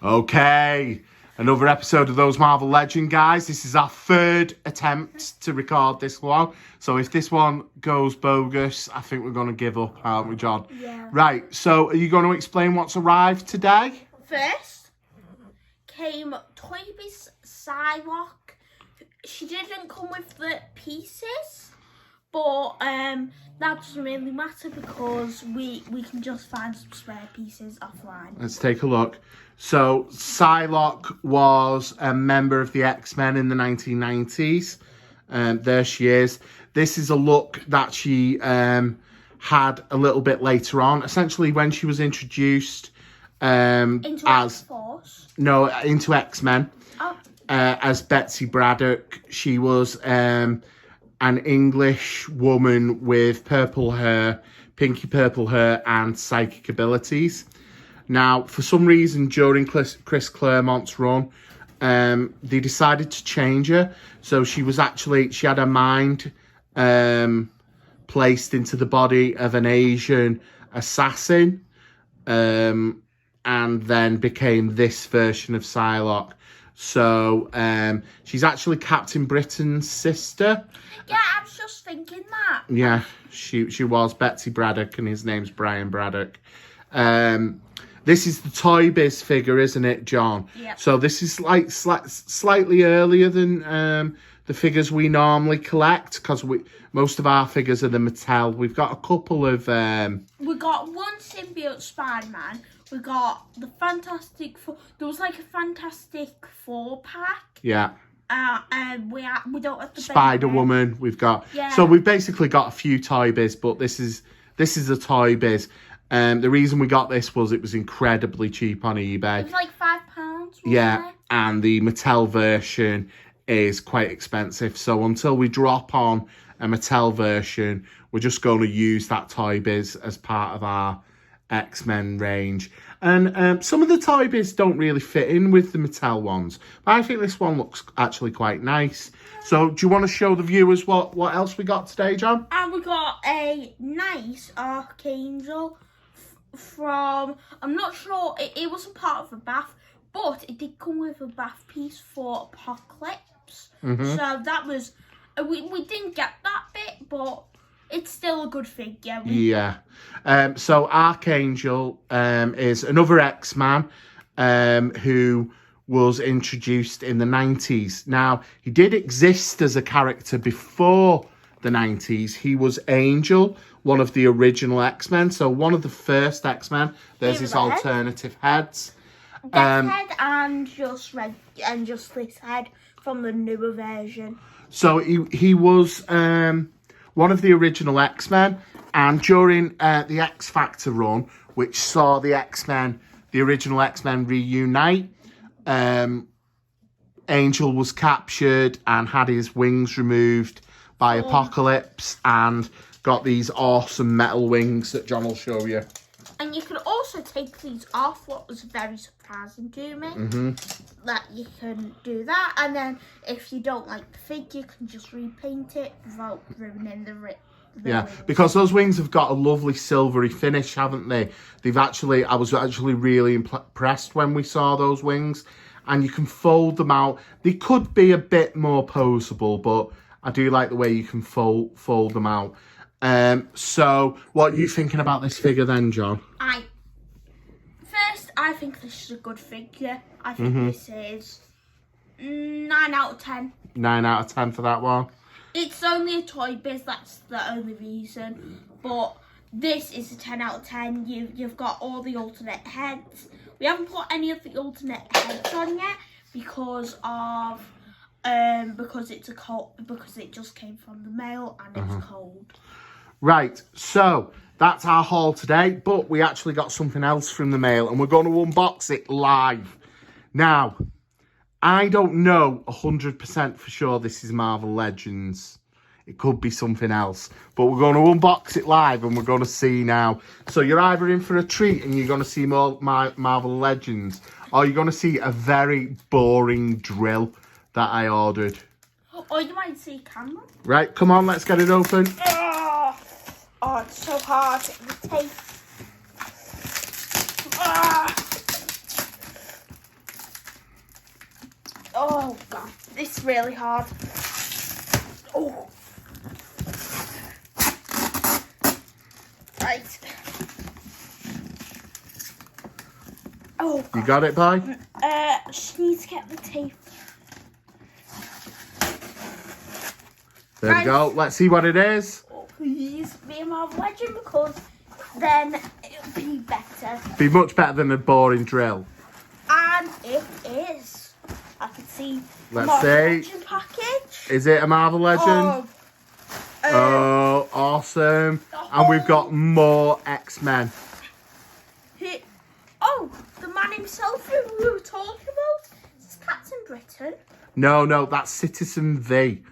Okay, another episode of Those Marvel Legend guys. This is our third attempt to record this one. So if this one goes bogus, I think we're going to give up, aren't we, John? Yeah. Right, so are you going to explain what's arrived today? First came Toby's Psylocke. She didn't come with the pieces, but that doesn't really matter because we can just find some spare pieces offline. Let's take a look. So Psylocke was a member of the X-Men in the 1990s. There she is. This is a look that she had a little bit later on. Essentially, when she was introduced Into X-Force? No, into X-Men. Oh. As Betsy Braddock. She was an English woman with purple hair, pinky purple hair, and psychic abilities. Now, for some reason, during Chris Claremont's run, they decided to change her. So she had her mind placed into the body of an Asian assassin, and then became this version of Psylocke. So she's actually Captain Britain's sister. Yeah, I was just thinking that. Yeah, she was Betsy Braddock, and his name's Brian Braddock. This is the Toy Biz figure, isn't it, John? Yeah. So this is like slightly earlier than the figures we normally collect, because most of our figures are the Mattel. We've got a couple of... We got one symbiote Spider-Man. We got the Fantastic Four. There was like a Fantastic Four pack. Yeah. We don't have the Spider-Woman. We've got... Yeah. So we've basically got a few Toy Biz, but this is a Toy Biz. The reason we got this was it was incredibly cheap on eBay. It was like £5. Yeah, and the Mattel version is quite expensive. So until we drop on a Mattel version, we're just going to use that Toy Biz as part of our X-Men range. And some of the Toy Biz don't really fit in with the Mattel ones, but I think this one looks actually quite nice. So do you want to show the viewers what else we got today, John? And we got a nice Archangel from, I'm not sure, it wasn't part of a bath, but it did come with a bath piece for Apocalypse. Mm-hmm. So that was, we didn't get that bit, but it's still a good figure. Yeah. So Archangel is another X-Man who was introduced in the 90s. Now, he did exist as a character before the 90s. He was Angel, one of the original X-Men. So one of the first X-Men. There's his alternative heads. Death head and just this head from the newer version. So he was one of the original X-Men, and during the X Factor run, which saw the original X-Men reunite, Angel was captured and had his wings removed by Apocalypse and got these awesome metal wings that John will show you. And you can also take these off, what was very surprising to me. Mm-hmm. That you can do that, and then if you don't like the figure, you can just repaint it without ruining the yeah, wings. because those wings have got a lovely silvery finish, haven't they? I was actually really impressed when we saw those wings, and you can fold them out. They could be a bit more poseable, but I do like the way you can fold them out. So what are you thinking about this figure then, John? I think this is a good figure. I think this is 9 out of 10. 9 out of 10 for that one. It's only a Toy Biz, that's the only reason. But this is a 10 out of 10. You've got all the alternate heads. We haven't put any of the alternate heads on yet because it just came from the mail and it's cold. Right, so that's our haul today, but we actually got something else from the mail and we're going to unbox it live. Now, I don't know 100% for sure this is Marvel Legends. It could be something else, but we're going to unbox it live and we're going to see now. So you're either in for a treat and you're going to see more Marvel Legends, or you're going to see a very boring drill that I ordered. Or you might see camera. Right, come on, let's get it open. Oh, it's so hard. The tape. Oh god, this is really hard. Oh. Right. Oh god. You got it, boy? Just need to get the tape. There we go. Let's see what it is. Oh, please be a Marvel Legend, because then it'll be better. Be much better than a boring drill. And it is. I can see Let's Marvel see. Legend package. Is it a Marvel Legend? Oh, awesome. And we've got more X-Men. Oh, the man himself who we were talking about. Is this Captain Britain? No, that's Citizen V.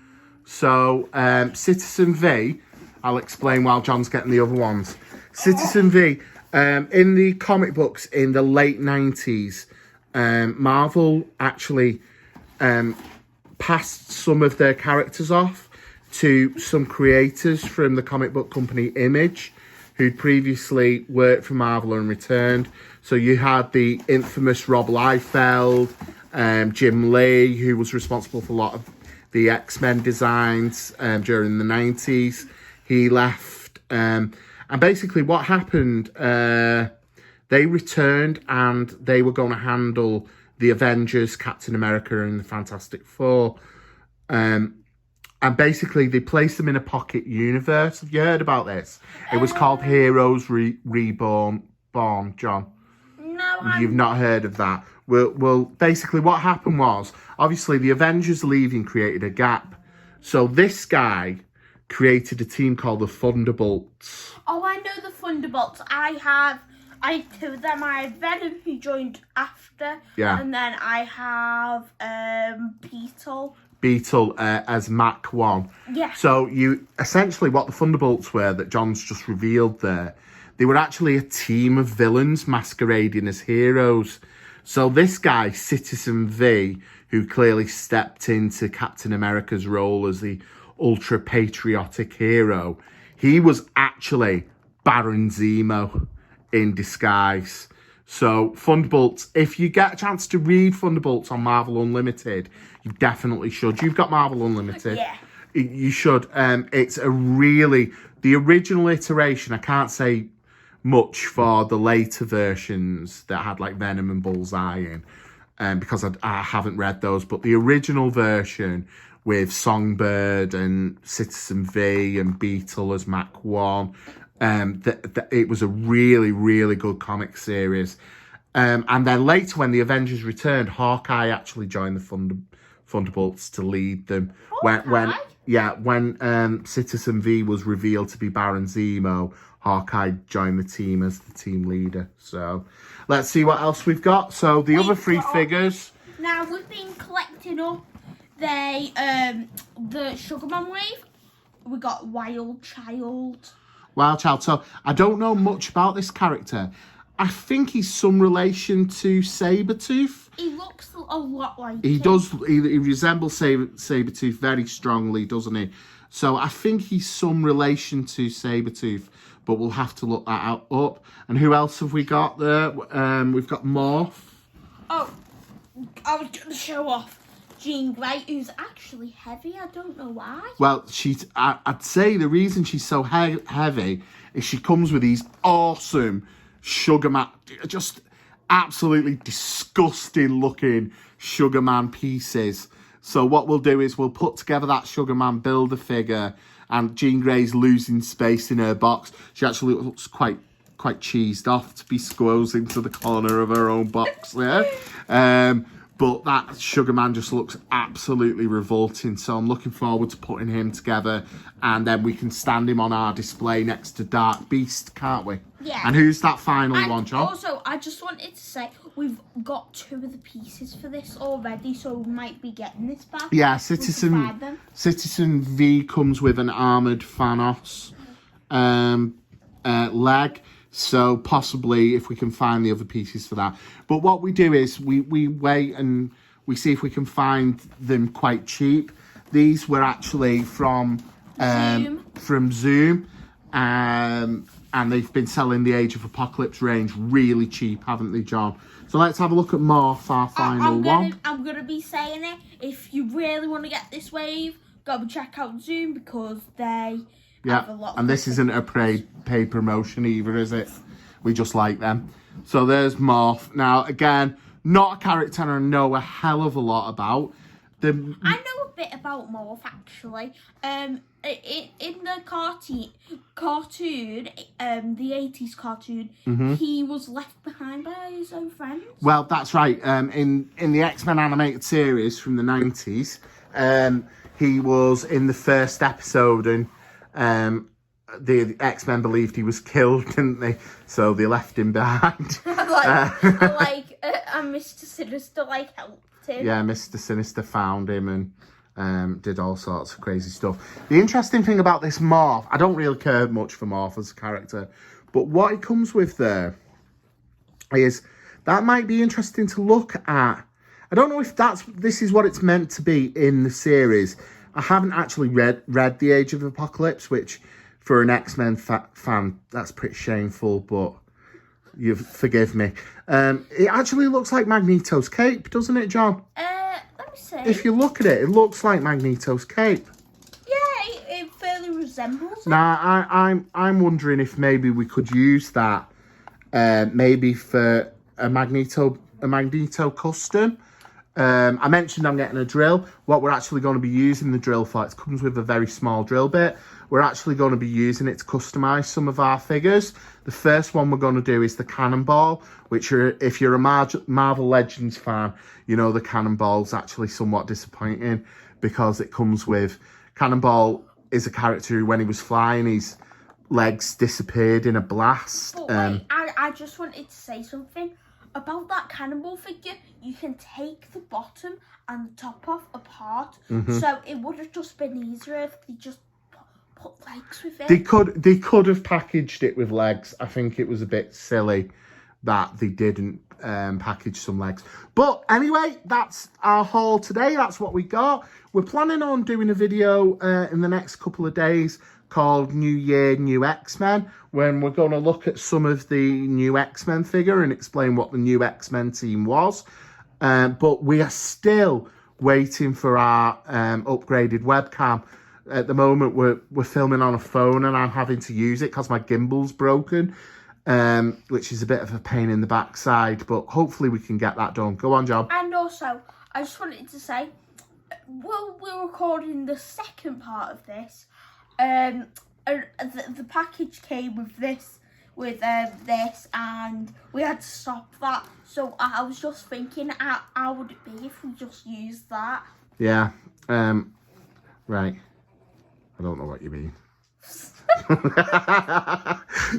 So, Citizen V, I'll explain while John's getting the other ones. Citizen V, in the comic books in the late 90s, Marvel actually passed some of their characters off to some creators from the comic book company Image, who'd previously worked for Marvel and returned. So you had the infamous Rob Liefeld, Jim Lee, who was responsible for a lot of the X-Men designs during the 90s. He left. And basically what happened, they returned and they were going to handle the Avengers, Captain America and the Fantastic Four. And basically they placed them in a pocket universe. Have you heard about this? It was called Heroes Reborn, John. No, You've not heard of that. Well, basically what happened was, obviously the Avengers leaving created a gap. So this guy created a team called the Thunderbolts. Oh, I know the Thunderbolts. I have two of them. I have Venom, who joined after. Yeah. And then I have Beetle as Mach 1. Yeah. So you essentially what the Thunderbolts were that John's just revealed there, they were actually a team of villains masquerading as heroes. So this guy, Citizen V, who clearly stepped into Captain America's role as the ultra-patriotic hero, he was actually Baron Zemo in disguise. So Thunderbolts, if you get a chance to read Thunderbolts on Marvel Unlimited, you definitely should. You've got Marvel Unlimited. Yeah. You should. It's a really... The original iteration, I can't say much for the later versions that had like Venom and Bullseye in, because I haven't read those. But the original version with Songbird and Citizen V and Beetle as Mach 1, it was a really, really good comic series. And then later when the Avengers returned, Hawkeye actually joined the Thunderbolts to lead them. When Citizen V was revealed to be Baron Zemo, Hawkeye joined the team as the team leader. So let's see what else we've got. So the other three figures. Now we've been collecting up the Sugarman wave. We got Wild Child. So I don't know much about this character. I think he's some relation to Sabretooth. He looks a lot like He him. does. He resembles Sabretooth very strongly, doesn't he? So I think he's some relation to Sabretooth, but we'll have to look that up. And who else have we got there? We've got Morph. Oh, I was going to show off Jean Grey, who's actually heavy. I don't know why. Well, I'd say the reason she's so heavy is she comes with these awesome Sugar Man, just absolutely disgusting looking Sugar Man pieces. So what we'll do is we'll put together that Sugar Man build-a-figure, and Jean Grey's losing space in her box. She actually looks quite cheesed off to be squirrels into the corner of her own box there. But that Sugar Man just looks absolutely revolting. So I'm looking forward to putting him together, and then we can stand him on our display next to Dark Beast, can't we? Yeah. And who's that final one, John? Also, I just wanted to say we've got two of the pieces for this already, so we might be getting this back. Yeah, Citizen V comes with an armoured Thanos leg. So possibly if we can find the other pieces for that. But what we do is we wait and we see if we can find them quite cheap. These were actually from Zoom. and they've been selling the Age of Apocalypse range really cheap, haven't they, John? So let's have a look at Morph, our final one. I'm going to be saying it. If you really want to get this wave, go and check out Zoom because they have a lot of... And this isn't a paid promotion either, is it? We just like them. So there's Morph. Now, again, not a character I know a hell of a lot about. I know a bit about Morph, actually. In the cartoon, the 80s cartoon, he was left behind by his own friends. Well, that's right. In the X-Men animated series from the 90s, he was in the first episode, and the X-Men believed he was killed, didn't they? So they left him behind. And Mr. Sinister helped him. Yeah, Mr. Sinister found him and did all sorts of crazy stuff. The interesting thing about this Morph, I don't really care much for Morph as a character, but what it comes with there is that might be interesting to look at. I don't know if this is what it's meant to be in the series. I haven't actually read The Age of Apocalypse, which for an X-Men fan, that's pretty shameful, but you forgive me. It actually looks like Magneto's cape, doesn't it, John? Let me see. If you look at it, it looks like Magneto's cape. Yeah, it fairly resembles it. Now, I'm wondering if maybe we could use that, maybe for a Magneto custom. I mentioned I'm getting a drill. What we're actually going to be using the drill for, it comes with a very small drill bit. We're actually going to be using it to customise some of our figures. The first one we're going to do is the Cannonball, which if you're a Marvel Legends fan, you know the Cannonball's actually somewhat disappointing because it comes with... Cannonball is a character who, when he was flying, his legs disappeared in a blast. But wait, I just wanted to say something. About that Cannonball figure, you can take the bottom and the top off apart. So it would have just been easier if they just put legs with it. They could have packaged it with legs. I think it was a bit silly that they didn't package some legs. But anyway, that's our haul today. That's what we got. We're planning on doing a video in the next couple of days called New Year, New X-Men, when we're going to look at some of the new X-Men figure and explain what the new X-Men team was. But we are still waiting for our upgraded webcam. At the moment, we're filming on a phone and I'm having to use it because my gimbal's broken, which is a bit of a pain in the backside, but hopefully we can get that done. Go on, John. And also, I just wanted to say, while we're recording the second part of this, the package came with this, and we had to stop that. So I was just thinking, how would it be if we just used that? Yeah. Right. I don't know what you mean.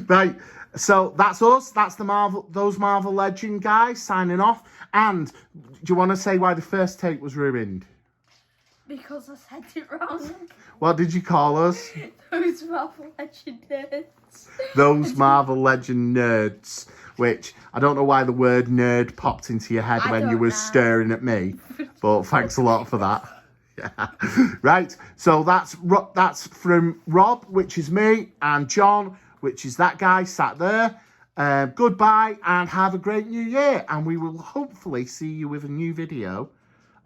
Right. So that's us. That's those Marvel Legend guys signing off. And do you want to say why the first take was ruined? Because I said it wrong. What did you call us? Those Marvel Legend nerds. Those Marvel Legend nerds. Which, I don't know why the word nerd popped into your head when you were staring at me. But thanks a lot for that. Yeah. Right. So that's from Rob, which is me, and John, which is that guy sat there. Goodbye and have a great new year. And we will hopefully see you with a new video.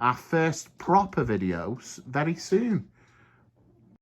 Our first proper videos very soon.